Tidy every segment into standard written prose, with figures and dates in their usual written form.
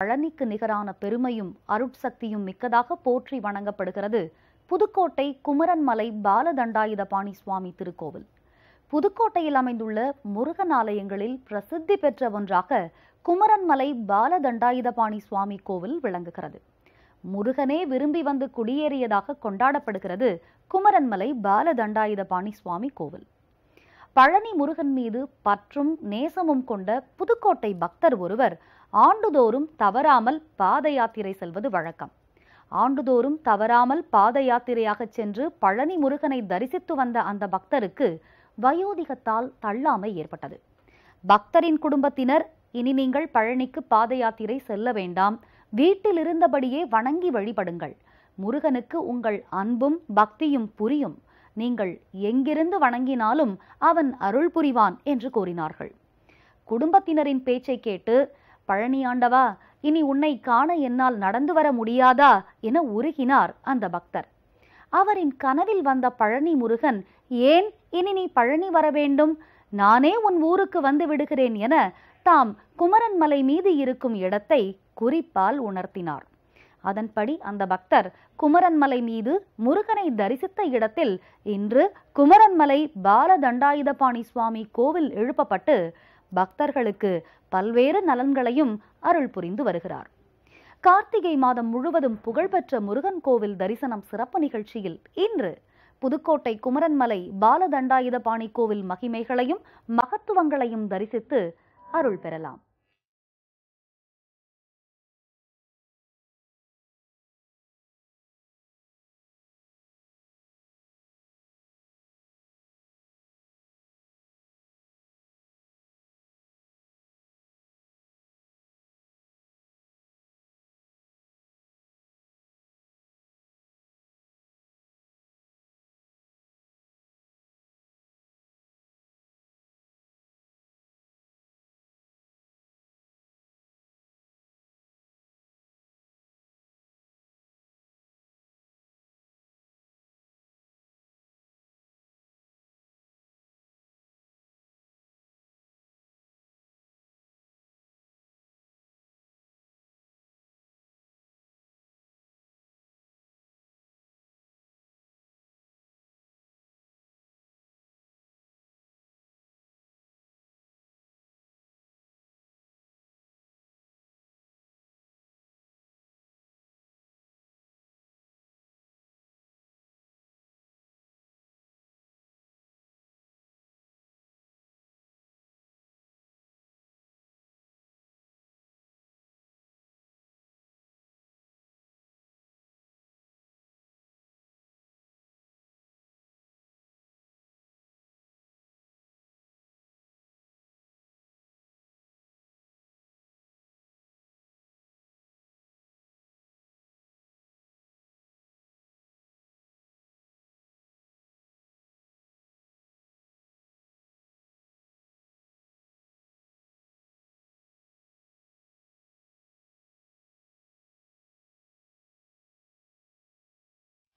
பழனிக்கு நிகரான பெருமையும் அருட்சக்தியும் மிக்கதாக போற்றி வணங்கப்படுகிறது புதுக்கோட்டை குமரன்மலை பாலதண்டாயுதபாணி சுவாமி திருக்கோவில். புதுக்கோட்டையில் அமைந்துள்ள முருகன் ஆலயங்களில் பிரசித்தி பெற்ற ஒன்றாக குமரன்மலை பாலதண்டாயுதபாணி சுவாமி கோவில் விளங்குகிறது. முருகனே விரும்பி வந்து குடியேறியதாக கொண்டாடப்படுகிறது குமரன்மலை பாலதண்டாயுதபாணி சுவாமி கோவில். பழனி முருகன் மீது பற்றும் நேசமும் கொண்ட புதுக்கோட்டை பக்தர் ஒருவர் ஆண்டுதோறும் தவறாமல் பாத யாத்திரை செல்வது வழக்கம். ஆண்டுதோறும் தவறாமல் பாத யாத்திரையாக சென்று பழனி முருகனை தரிசித்து வந்த அந்த பக்தருக்கு வயோதிகத்தால் தள்ளாமை ஏற்பட்டது. பக்தரின் குடும்பத்தினர், இனி நீங்கள் பழனிக்கு பாத யாத்திரை செல்ல வேண்டாம், வீட்டில் இருந்தபடியே வணங்கி வழிபடுங்கள், முருகனுக்கு உங்கள் அன்பும் பக்தியும் புரியும், நீங்கள் எங்கிருந்து வணங்கினாலும் அவன் அருள் புரிவான் என்று கூறினார்கள். குடும்பத்தினரின் பேச்சை கேட்டு, பழனி ஆண்டவா, இனி உன்னை காண என்னால் நடந்து வர முடியாதா என உருகினார் அந்த பக்தர். அவரின் கனவில் வந்த பழனி முருகன், ஏன் இனி நீ பழனி வர வேண்டும், நானே உன் ஊருக்கு வந்து விடுகிறேன் என தாம் குமரன்மலை மீது இருக்கும் இடத்தை குறிப்பால் உணர்த்தினார். அதன்படி அந்த பக்தர் குமரன்மலை மீது முருகனை தரிசித்த இடத்தில் இன்று குமரன்மலை பாலதண்டாயுதபாணி சுவாமி கோவில் எழுப்பப்பட்டு பக்தர்களுக்கு பல்வேறு நலன்களையும் அருள் புரிந்து வருகிறார். கார்த்திகை மாதம் முழுவதும் புகழ்பெற்ற முருகன் கோவில் தரிசனம் சிறப்பு நிகழ்ச்சியில் இன்று புதுக்கோட்டை குமரன்மலை பாலதண்டாயுதபாணி கோவில் மகிமைகளையும் மகத்துவங்களையும் தரிசித்து அருள் பெறலாம்.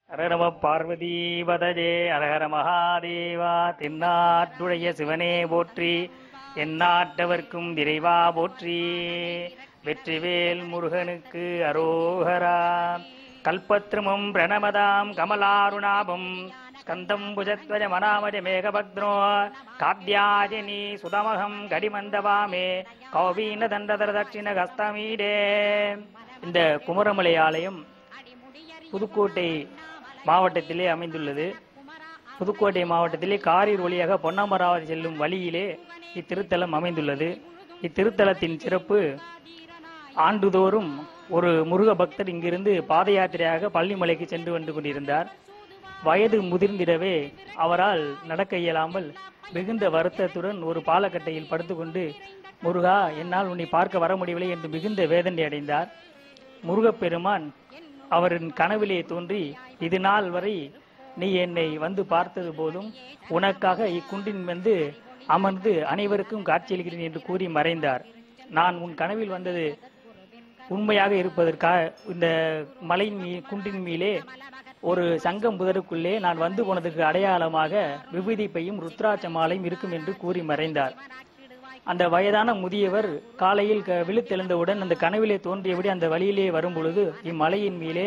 அரரம பார்வதி வதஜே அரஹர மகாதேவா. தென்னாட்டுடைய சிவனே போற்றி, எந்நாட்டவர்க்கும் இறைவா போற்றி. வெற்றிவேல் முருகனுக்கு அரோகரா. கல்பத்ருமம் பிரணமதாம் கமலாருணாபம் ஸ்கந்தம் புஜத்வஜ மனாமஜ மேகபக்னோ காத்யாஜனி சுதமகம் கடிமந்தவாமே கௌவீன தண்டதர தட்சிண கஸ்தமீடே. இந்த குமரமலை ஆலயம் புதுக்கோட்டை மாவட்டத்திலே அமைந்துள்ளது. புதுக்கோட்டை மாவட்டத்திலே காரீர் வழியாக பொன்னமராவதி செல்லும் வழியிலே இத்திருத்தலம் அமைந்துள்ளது. இத்திருத்தலத்தின் சிறப்பு, ஆண்டுதோறும் ஒரு முருக பக்தர் இங்கிருந்து பாத யாத்திரையாக பழனிமலைக்கு சென்று வந்து கொண்டிருந்தார். வயது முதிர்ந்திடவே அவரால் நடக்க இயலாமல் மிகுந்த வருத்தத்துடன் ஒரு பாலக்கட்டையில் படுத்துக்கொண்டு, முருகா, என்னால் உன்னை பார்க்க வர முடியவில்லை என்று மிகுந்த வேதனை அடைந்தார். முருகப்பெருமான் அவரின் கனவிலே தோன்றி, இது நாள் வரை நீ என்னை வந்து பார்த்தது போதும், உனக்காக இக்குண்டின் வந்து அமர்ந்து அனைவருக்கும் காட்சியளிக்கிறேன் என்று கூறி மறைந்தார். நான் உன் கனவில் வந்தது உண்மையாக இருப்பதற்காக இந்த மலையின் குண்டின் மீளே ஒரு சங்கம் புதருக்குள்ளே நான் வந்து போனதற்கு அடையாளமாக விபூதி பையும் ருத்ராட்ச மாலையும் இருக்கும் என்று கூறி மறைந்தார். அந்த வயதான முதியவர் காலையில் விழுத்தெழுந்தவுடன் அந்த கனவிலே தோன்றியபடி அந்த வழியிலே வரும் பொழுது இம்மலையின் மேலே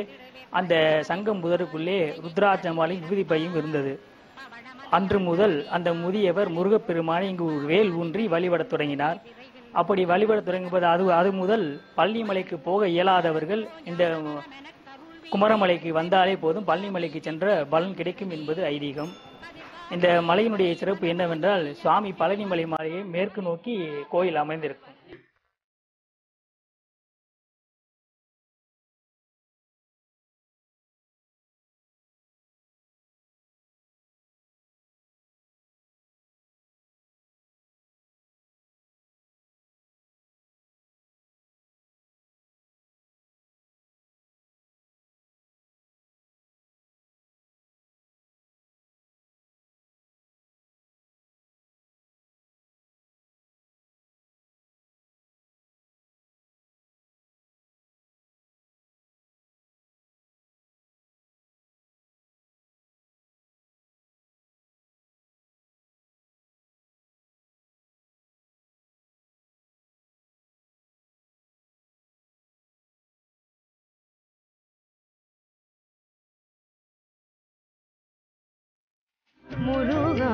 அந்த சங்கம் புதருக்குள்ளே ருத்ராட்சமாலையும் விபூதி பையும் இருந்தது. அன்று முதல் அந்த முதியவர் முருகப்பெருமானை இங்கு வேல் ஊன்றி வழிபடத் தொடங்கினார். அப்படி வழிபடத் தொடங்கும்போது அது முதல் பழனிமலைக்கு போக இயலாதவர்கள் இந்த குமரமலைக்கு வந்தாலே போதும் பழனிமலைக்கு சென்ற பலன் கிடைக்கும் என்பது ஐதீகம். இந்த மலையினுடைய சிறப்பு என்னவென்றால் சுவாமி பழனிமலை மலையை மேற்கு நோக்கி கோயில் அமைந்திருக்கும். முருகா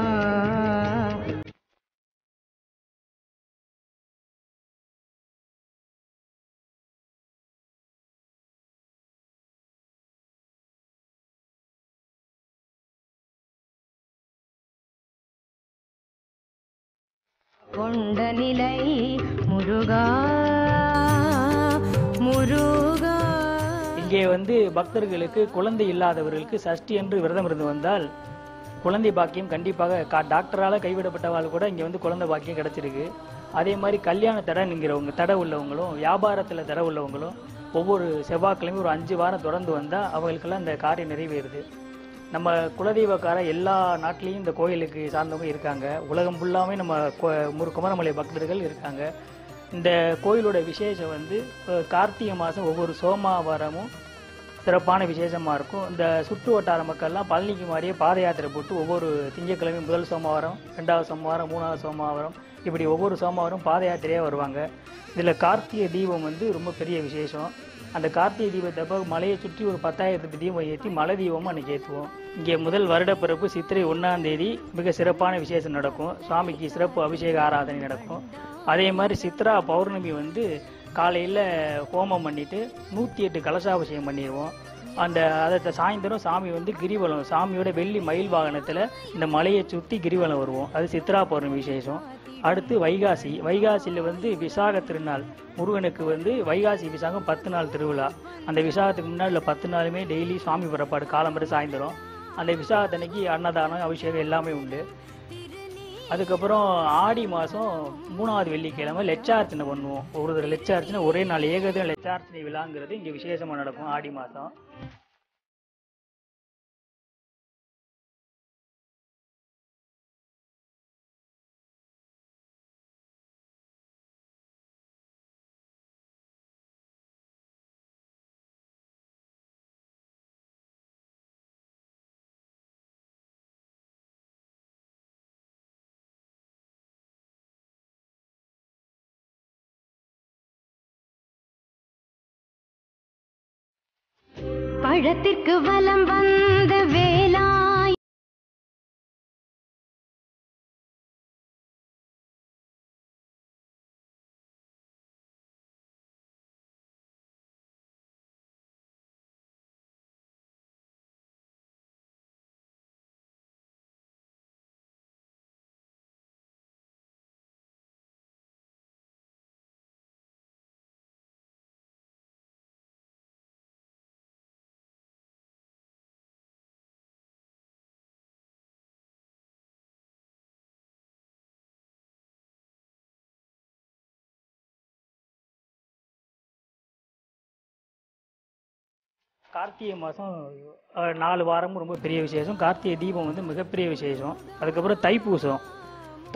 கொண்ட நிலை முருகா முருகா. இங்கே பக்தர்களுக்கு குழந்தை இல்லாதவர்களுக்கு சஷ்டி என்று விரதம் இருந்து வந்தால் குழந்தை பாக்கியம் கண்டிப்பாக டாக்டரால கைவிடப்பட்டவாள் கூட இங்கே குழந்தை பாக்கியம் கிடைச்சிருக்கு. அதே மாதிரி கல்யாண தடைங்கிறவங்க தடை உள்ளவங்களும் வியாபாரத்தில் தடை உள்ளவங்களும் ஒவ்வொரு செவ்வாய்க்கிழமையும் ஒரு 5 வாரம் தொடர்ந்து வந்தால் அவங்களுக்கெல்லாம் இந்த காரியம் நிறைவேறுது. நம்ம குலதெய்வக்கார எல்லா நாட்டிலையும் இந்த கோயிலுக்கு சார்ந்தவங்க இருக்காங்க. உலகம் ஃபுல்லாமே நம்ம குமரமலை பக்தர்கள் இருக்காங்க. இந்த கோயிலோட விசேஷம் கார்த்திகை மாதம் ஒவ்வொரு சோமவாரமும் சிறப்பான விசேஷமாக இருக்கும். இந்த சுற்று வட்டார மக்கள்லாம் பழனிக்கு மாதிரியே பாத யாத்திரை போட்டு ஒவ்வொரு திங்கட்கிழமையும் முதல் சோமவாரம், 2வது சோமவாரம், 3வது சோமவாரம் இப்படி ஒவ்வொரு சோமவாரம் பாத யாத்திரையாக வருவாங்க. இதில் கார்த்திகை தீபம் ரொம்ப பெரிய விசேஷம். அந்த கார்த்திகை தீபத்தப்போ மலையை சுற்றி ஒரு 10,000 தீபம் ஏற்றி மலை தீபமும் அன்றைக்கி ஏற்றுவோம். இங்கே முதல் வருடப்பிறப்பு சித்திரை 1ஆம் தேதி மிக சிறப்பான விசேஷம் நடக்கும். சுவாமிக்கு சிறப்பு அபிஷேக ஆராதனை நடக்கும். அதே மாதிரி சித்ரா பௌர்ணமி காலையில் ஹோமம் பண்ணிட்டு 108 கலசாபிஷேகம் பண்ணிடுவோம். அதை சாயந்தரம் சாமி கிரிவலம் சாமியோட வெள்ளி மயில் வாகனத்தில் இந்த மலையை சுற்றி கிரிவலம் வருவோம். அது சித்ரா பௌர்ணமி விசேஷம். அடுத்து வைகாசியில் விசாக திருநாள் முருகனுக்கு வைகாசி விசாகம் 10 நாள் திருவிழா. அந்த விசாகத்துக்கு முன்னாடி 10 நாளுமே டெய்லி சுவாமி புறப்பாடு காலம்பரை சாயந்தரம். அந்த விசாகத்தன்னைக்கு அன்னதானம் அபிஷேகம் எல்லாமே உண்டு. அதுக்கப்புறம் ஆடி மாதம் 3வது வெள்ளிக்கிழமை லட்சார்ச்சனை பண்ணுவோம். ஒரு லட்சார்ச்சனை ஒரே நாள் ஏகதின லட்சார்ச்சனை விழாங்கிறது இங்கே விசேஷமாக நடக்கும் ஆடி மாதம். பழத்திற்கு வலம் வந்த வேலாய் கார்த்திகை மாதம் 4 வாரமும் ரொம்ப பெரிய விசேஷம். கார்த்திகை தீபம் மிகப்பெரிய விசேஷம். அதுக்கப்புறம் தைப்பூசம்.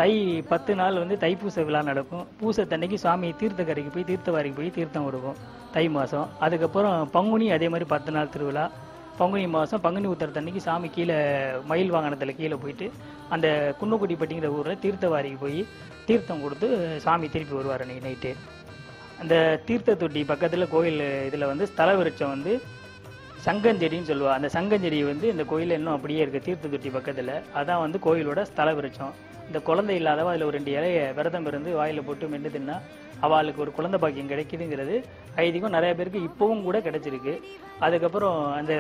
தை 10 நாள் தைப்பூச விழா நடக்கும். பூசத்தன்னைக்கு சுவாமி தீர்த்தக்கரைக்கு போய் தீர்த்தவாரிக்கு போய் தீர்த்தம் கொடுக்கும் தை மாதம். அதுக்கப்புறம் பங்குனி அதே மாதிரி 10 நாள் திருவிழா. பங்குனி மாதம் பங்குனி உத்திரத்தன்னைக்கு சாமி கீழே மயில் வாகனத்தில் கீழே போயிட்டு அந்த குன்னக்குடிப்பட்டிங்கிற ஊரில் தீர்த்தவாரிக்கு போய் தீர்த்தம் கொடுத்து சாமி திருப்பி வருவார் அன்றைக்கி நைட்டு. அந்த தீர்த்த தொட்டி பக்கத்தில் கோயில் இதில் வந்து ஸ்தல விருட்சம் வந்து சங்கஞ்செடின்னு சொல்லுவாள். அந்த சங்கஞ்செடி வந்து இந்த கோயிலில் இன்னும் அப்படியே இருக்குது தீர்த்த தொட்டி பக்கத்தில். அதான் வந்து கோயிலோட ஸ்தல விருட்சம். இந்த குழந்தை இல்லாதவ அதில் ஒரு 2 இலையை விரதம் இருந்து வாயில் போட்டு மென்று தின்னா அவளுக்கு ஒரு குழந்தை பாக்கியம் கிடைக்குதுங்கிறது ஐதீகம். நிறைய பேருக்கு இப்போவும் கூட கிடைச்சிருக்கு. அதுக்கப்புறம் அந்த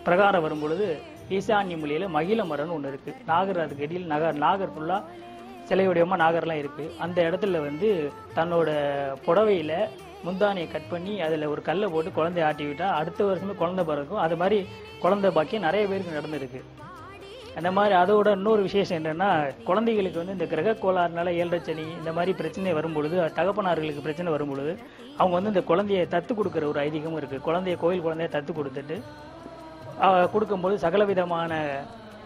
பிரகாரம் வரும்பொழுது ஈசான்ய மொழியில் மகிழ மரம்னு ஒன்று இருக்குது. நாகர் அதுக்கு இடையில் நாகர் ஃபுல்லாக சிலையுடையமாக நாகர்லாம் இருக்குது. அந்த இடத்துல வந்து தன்னோட புடவையில் முந்தானியை கட் பண்ணி அதில் ஒரு கல்லை போட்டு குழந்தைய ஆட்டி விட்டால் அடுத்த வருஷமே குழந்தை பிறக்கும். அது மாதிரி குழந்தை பாக்கியம் நிறைய பேருக்கு நடந்திருக்கு. அந்த மாதிரி அதோட இன்னொரு விசேஷம் என்னென்னா, குழந்தைகளுக்கு வந்து இந்த கிரக கோளாறுனால 7.5 சனி இந்த மாதிரி பிரச்சனை வரும்பொழுது, தகப்பனார்களுக்கு பிரச்சனை வரும்பொழுது அவங்க வந்து இந்த குழந்தைய தத்து கொடுக்குற ஒரு ஐதீகமும் இருக்குது. கோயில் குழந்தைய தத்து கொடுத்துட்டு கொடுக்கும்போது சகல விதமான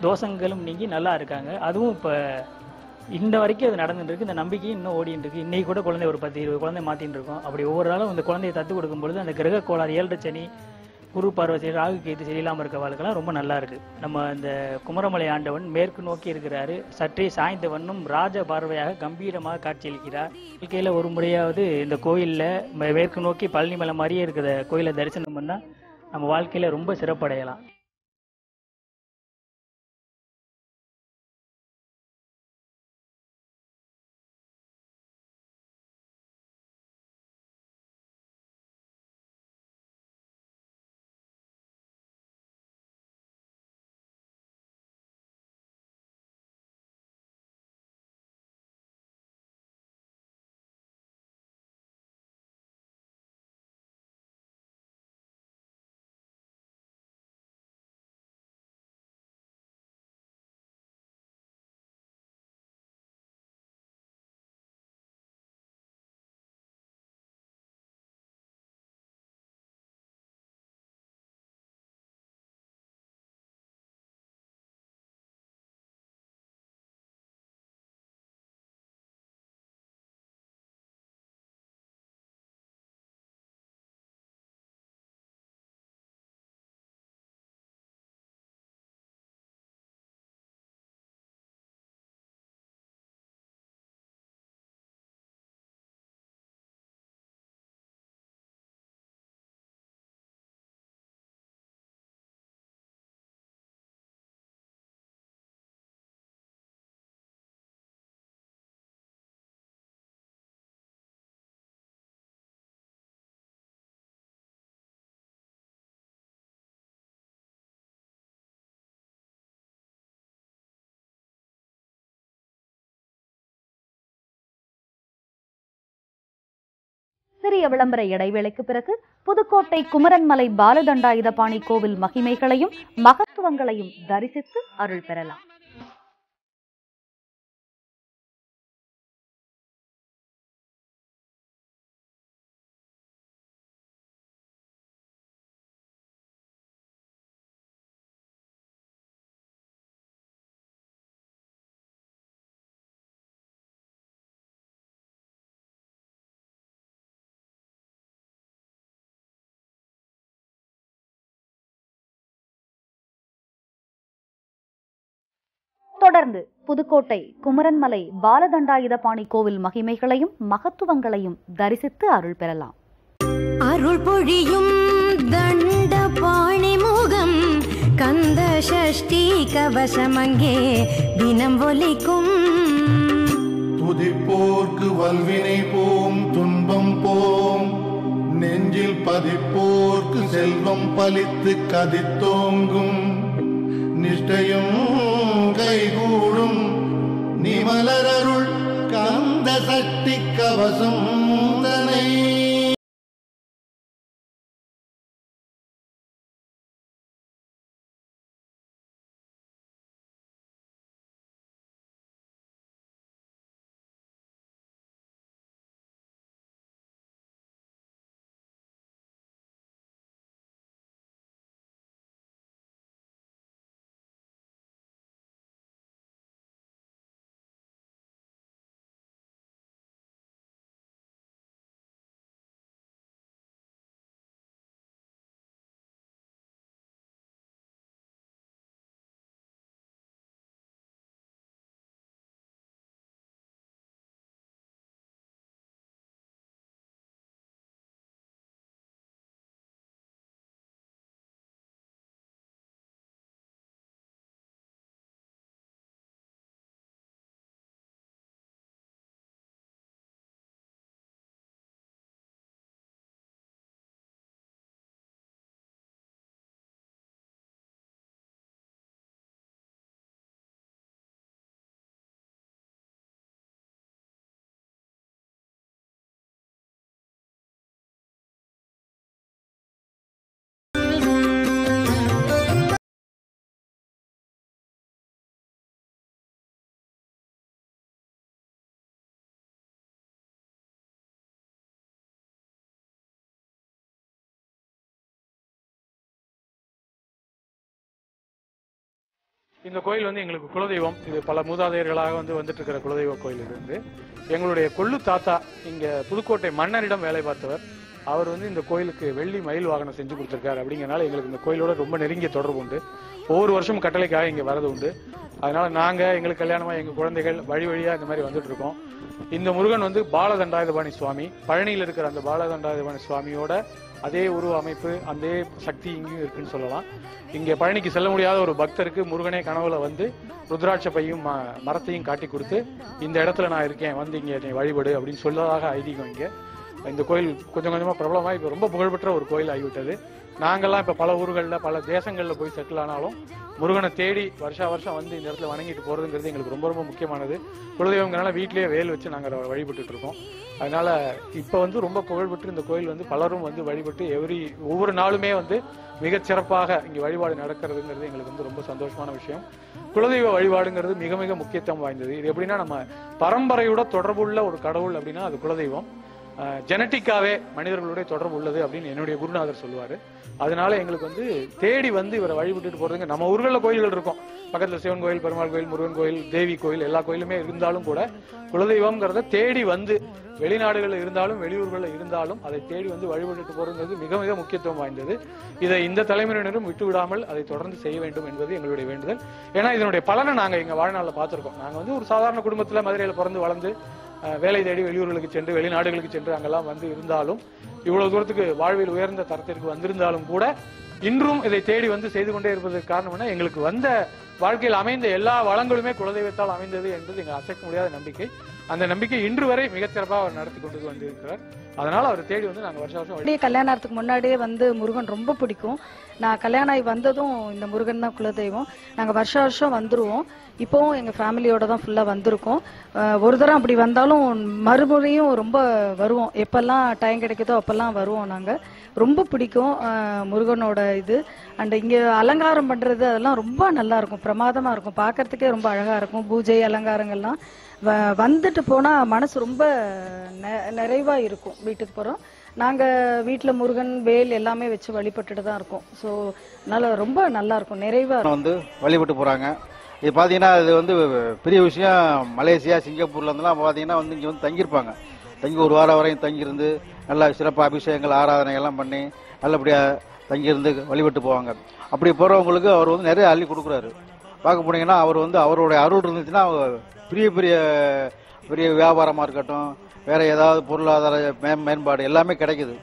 தோஷங்களும் நீங்கி நல்லா இருக்காங்க. அதுவும் இப்போ இந்த வரைக்கும் அது நடந்துட்டு இருக்கு. இந்த நம்பிக்கையும் இன்னும் ஓடிட்டு இருக்கு. இன்னைக்கு கூட குழந்தை ஒரு 10-20 குழந்தை மாற்றிட்டு இருக்கோம். அப்படி ஒவ்வொரு நாளும் இந்த குழந்தைய தத்து கொடுக்கும்பொழுது அந்த கிரக கோளாறு 7.5 சனி குரு பார்வதி ராகு கேது சரியில்லாமல் இருக்க வாழ்க்கெல்லாம் ரொம்ப நல்லா இருக்கு. நம்ம இந்த குமரமலை ஆண்டவன் மேற்கு நோக்கி இருக்கிறாரு. சற்றே சாய்ந்த வண்ணம் ராஜ பார்வையாக கம்பீரமாக காட்சியளிக்கிறார். வாழ்க்கையில் ஒரு முறையாவது இந்த கோயிலில் மேற்கு நோக்கி பழனி மலை மாதிரியே இருக்கிற கோயிலை தரிசனம் பண்ணால் நம்ம வாழ்க்கையில் ரொம்ப சிறப்படையலாம். சிறிய விளம்பர இடைவேளைக்கு பிறகு புதுக்கோட்டை குமரன்மலை பாலதண்டாயுதபாணி கோவில் மகிமைகளையும் மகத்துவங்களையும் தரிசித்து அருள் பெறலாம். தொடர்ந்து புதுக்கோட்டை குமரன்மலை பாலதண்டாயுதபாணி கோவில் மகிமைகளையும் மகத்துவங்களையும் தரிசித்து அருள் பெறலாம். அருள் பொழியும் தண்டபாணி முகம் கந்த சஷ்டி கவசமங்கே தினம் ஒலிக்கும். துதிப்போர்க்கு வல்வினை போம் துன்பம் போம், நெஞ்சில் பதிப்போர்க்கு செல்வம் பலித்து கதித்தோங்கும். நிஷ்டையும் கைகூடும் நிமலரருள் கந்த சஷ்டி கவசம் தனை இந்த கோயில் வந்து எங்களுக்கு குலதெய்வம். இது பல மூதாதையர்களாக வந்துட்டு இருக்கிற குலதெய்வ கோயில் இருந்து எங்களுடைய கொள்ளு தாத்தா இங்க புதுக்கோட்டை மன்னரிடம் வேலை பார்த்தவர். அவர் வந்து இந்த கோயிலுக்கு வெள்ளி மயில் வாகனம் செஞ்சு கொடுத்திருக்காரு. அப்படிங்கறனால எங்களுக்கு இந்த கோயிலோட ரொம்ப நெருங்கிய தொடர்பு உண்டு. ஒவ்வொரு வருஷமும் கட்டளைக்காக இங்க வரது உண்டு. அதனால நாங்க எங்களுக்கு கல்யாணமா எங்க குழந்தைகள் வழி வழியா இந்த மாதிரி வந்துட்டு இருக்கோம். இந்த முருகன் வந்து பாலதண்டாயுதபாணி சுவாமி, பழனியில் இருக்கிற அந்த பாலதண்டாயுதபாணி சுவாமியோட அதே உருவ அமைப்பு, அதே சக்தி இங்கேயும் இருக்குன்னு சொல்லலாம். இங்க பழனிக்கு செல்ல முடியாத ஒரு பக்தருக்கு முருகனே கனவுல வந்து ருத்ராட்ச பையும் மரத்தையும் காட்டி கொடுத்து இந்த இடத்துல நான் இருக்கேன், வந்து இங்க என்னை வழிபடு அப்படின்னு சொல்லதாக ஐதீகம். இங்க இந்த கோயில் கொஞ்சம் கொஞ்சமா பிரபலமா இப்ப ரொம்ப புகழ்பெற்ற ஒரு கோயில் ஆகிவிட்டது. நாங்கெல்லாம் இப்ப பல ஊர்கள்ல பல தேசங்கள்ல போய் செட்டில் ஆனாலும் முருகனை தேடி வருஷா வருஷம் வந்து இந்த இடத்துல வணங்கிட்டு போறதுங்கிறது எங்களுக்கு ரொம்ப ரொம்ப முக்கியமானது. குலதெய்வங்கனால வீட்லயே வேல் வச்சு நாங்க வழிபட்டு இருக்கோம். அதனால இப்ப வந்து ரொம்ப புகழ்பெற்று இந்த கோயில் வந்து பலரும் வந்து வழிபட்டு ஒவ்வொரு நாளுமே வந்து மிகச் சிறப்பாக இங்க வழிபாடு நடக்கிறதுங்கிறது எங்களுக்கு வந்து ரொம்ப சந்தோஷமான விஷயம். குலதெய்வ வழிபாடுங்கிறது மிக மிக முக்கியத்துவம் வாய்ந்தது. இது எப்படின்னா நம்ம பரம்பரையோட தொடர்புள்ள ஒரு கடவுள் அப்படின்னா அது குலதெய்வம். ஜெனட்டிக்காவே மனிதர்களுடைய தொடர்பு உள்ளது அப்படின்னு என்னுடைய குருநாதர் சொல்லுவாரு. அதனால எங்களுக்கு வந்து தேடி வந்து இவரை வழிபட்டு போறதுங்க. நம்ம ஊர்களில் கோயில்கள் இருக்கும், பக்கத்துல சிவன் கோயில், பெருமாள் கோயில், முருகன் கோயில், தேவி கோயில், எல்லா கோயிலுமே இருந்தாலும் கூட குலதெய்வம்ங்கிறத தேடி வந்து வெளிநாடுகளில் இருந்தாலும் வெளியூர்களில் இருந்தாலும் அதை தேடி வந்து வழிபட்டு போறதுங்கிறது மிக மிக முக்கியத்துவம் வாய்ந்தது. இதை இந்த தலைமுறையினரும் விட்டு விடாமல் அதை தொடர்ந்து செய்ய வேண்டும் என்பது எங்களுடைய வேண்டுதல். ஏன்னா இதனுடைய பலனை நாங்க எங்க வாழ்நாளில் பார்த்திருக்கோம். நாங்க வந்து ஒரு சாதாரண குடும்பத்துல மதுரையில பிறந்து வளர்ந்து வேலை தேடி வெளியூர்களுக்கு சென்று வெளிநாடுகளுக்கு சென்று அங்கெல்லாம் வந்து இருந்தாலும் இவ்வளவு தூரத்துக்கு வாழ்வில் உயர்ந்த தரத்திற்கு வந்திருந்தாலும் கூட இன்றும் இதை தேடி வந்து செய்து கொண்டே இருப்பதற்கு காரணம் என்ன, எங்களுக்கு வந்த வாழ்க்கையில் அமைந்த எல்லா வளங்களுமே குலதெய்வத்தால் அமைந்தது என்பது எங்கள் அசைக்க முடியாத நம்பிக்கை. அந்த நம்பிக்கை இன்று வரை மிகச்சிறப்பாக அவர் நடத்தி கொண்டு வந்திருக்கிறார். அதனால அவர் தேடி வந்து நாங்க வருஷம் வருஷம் கல்யாணத்துக்கு முன்னாடியே வந்து முருகன் ரொம்ப பிடிக்கும். நான் கல்யாணம் ஆகி வந்ததும் இந்த முருகன் தான் குலதெய்வம். நாங்க வருஷம் வந்துருவோம். இப்போவும் எங்க ஃபேமிலியோட தான் ஃபுல்லா வந்திருக்கோம். ஒரு தரம் அப்படி வந்தாலும் மறுமுறையும் ரொம்ப வருவோம். எப்பெல்லாம் டைம் கிடைக்குதோ அப்பெல்லாம் வருவோம். நாங்க ரொம்ப பிடிக்கும் முருகனோட இது. அண்ட் இங்க அலங்காரம் பண்றது அதெல்லாம் ரொம்ப நல்லா இருக்கும், பிரமாதமா இருக்கும், பார்க்கறதுக்கே ரொம்ப அழகா இருக்கும். பூஜை அலங்காரங்கள்லாம் வந்துட்டு போனா மனசு ரொம்ப நிறைவா இருக்கும். வீட்டுக்கு போறோம், நாங்க வீட்டுல முருகன் வேல் எல்லாமே வச்சு வழிபட்டுட்டு தான் இருக்கோம். ஸோ அதனால ரொம்ப நல்லா இருக்கும், நிறைவா வந்து வழிபட்டு போறாங்க. இது பாத்தீங்கன்னா இது வந்து பெரிய விஷயம். மலேசியா, சிங்கப்பூர்ல இருந்தெல்லாம் பாத்தீங்கன்னா வந்து இங்க வந்து தங்கியிருப்பாங்க. தங்கி ஒரு வாரம் வரையும் தங்கியிருந்து நல்லா சிறப்பு அபிஷேகங்கள் ஆராதனைகள்லாம் பண்ணி நல்லபடியா தங்கியிருந்து வழிபட்டு போவாங்க. அப்படி போறவங்களுக்கு அவர் வந்து நிறைய அள்ளி கொடுக்குறாரு. பார்க்க போனீங்கன்னா அவர் வந்து அவருடைய அருள் இருந்துச்சுன்னா பெரிய பெரிய பெரிய வியாபாரமா இருக்கட்டும், வேற ஏதாவது பொருளாதார மேம்பாடு எல்லாமே கிடைக்குது.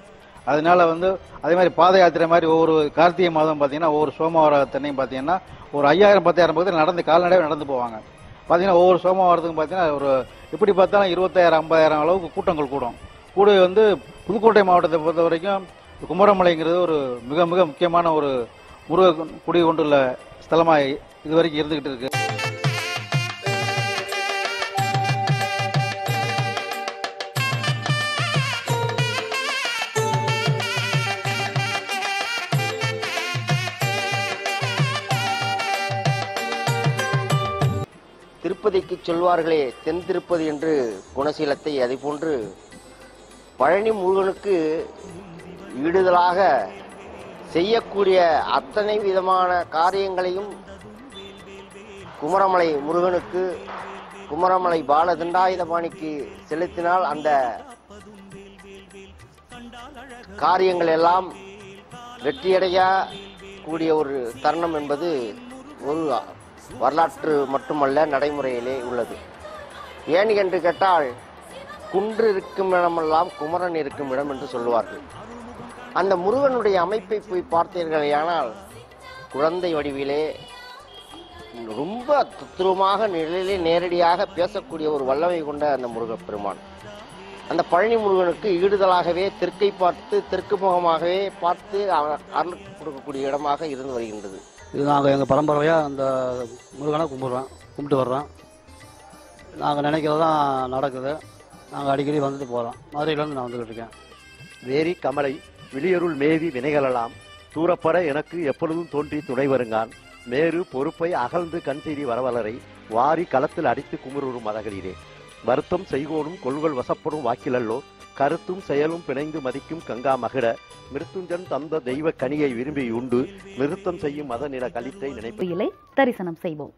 அதனால வந்து அதே மாதிரி பாத யாத்திரை மாதிரி ஒவ்வொரு கார்த்திகை மாதம் பார்த்தீங்கன்னா ஒவ்வொரு சோமவாரத்தன்னையும் பார்த்தீங்கன்னா ஒரு 5000-10,000 பக்கத்தில் நடந்து கால்நடையாக நடந்து போவாங்க. பார்த்தீங்கன்னா ஒவ்வொரு சோமவாரத்துக்கும் பார்த்தீங்கன்னா ஒரு எப்படி பார்த்தாலும் 20,000-50,000 அளவுக்கு கூட்டங்கள் கூட வந்து புதுக்கோட்டை மாவட்டத்தை பொறுத்த வரைக்கும் குமரமலைங்கிறது ஒரு மிக மிக முக்கியமான ஒரு முருக குடி கொண்டுள்ள ஸ்தலமாக இது வரைக்கும் இருந்துகிட்டு இருக்கு. திருப்பதிக்கு சொல்வார்களே தென் திருப்பதி என்று குணசீலத்தை, அதை போன்று பழனி முருகனுக்கு ஈடுதலாக செய்யக்கூடிய அத்தனை விதமான காரியங்களையும் குமரமலை முருகனுக்கு, குமரமலை பாலதண்டாயுதபாணிக்கு செலுத்தினால் அந்த காரியங்கள் எல்லாம் வெற்றியடைய கூடிய ஒரு தருணம் என்பது ஒரு வரலாற்று மட்டுமல்ல, நடைமுறையிலே உள்ளது. ஏன் என்று கேட்டால் குன்று இருக்கும் இடமெல்லாம் குமரன் இருக்கும் இடம் என்று சொல்லுவார்கள். அந்த முருகனுடைய அமைப்பை போய் பார்த்தீர்களேயானால் குழந்தை வடிவிலே ரொம்ப தத்துவமாக நிலையிலே நேரடியாக பேசக்கூடிய ஒரு வல்லமை கொண்ட அந்த முருகப்பெருமான் அந்த பழனி முருகனுக்கு ஈடுதலாகவே தெற்கை பார்த்து தெற்கு முகமாகவே பார்த்து அருள் கொடுக்கக்கூடிய இடமாக இருந்து வருகின்றது. இது நாங்கள் எங்கள் பரம்பரையாக அந்த முருகனை கும்பிட்டு வர்றோம். நாங்கள் நினைக்கிறது தான் நடக்குது. நாங்கள் அடிக்கடி வந்துட்டு போகிறோம். மதுரையிலேருந்து நான் வந்துக்கிட்டு இருக்கேன். வேரி கமலை வெளியருள் மேவி வினைகளெல்லாம் தூரப்பட எனக்கு எப்பொழுதும் தோன்றி துணை வருங்கான் மேறு பொறுப்பை அகழ்ந்து கண் செய்தி வரவலரை வாரி களத்தில் அடித்து குமுறும் மதகளிலே வருத்தம் செய்கோனும் கொள்கள் வசப்படும் வாக்கிலல்லோ கருத்தும் செயலும் பிணைந்து மதிக்கும் கங்கா மகிழ மிருத்துஞ்சன் தந்த தெய்வ கனியை விரும்பி உண்டு நிறுத்தம் செய்யும் மத நில கலித்தை நினைப்பு தரிசனம் செய்வோம்.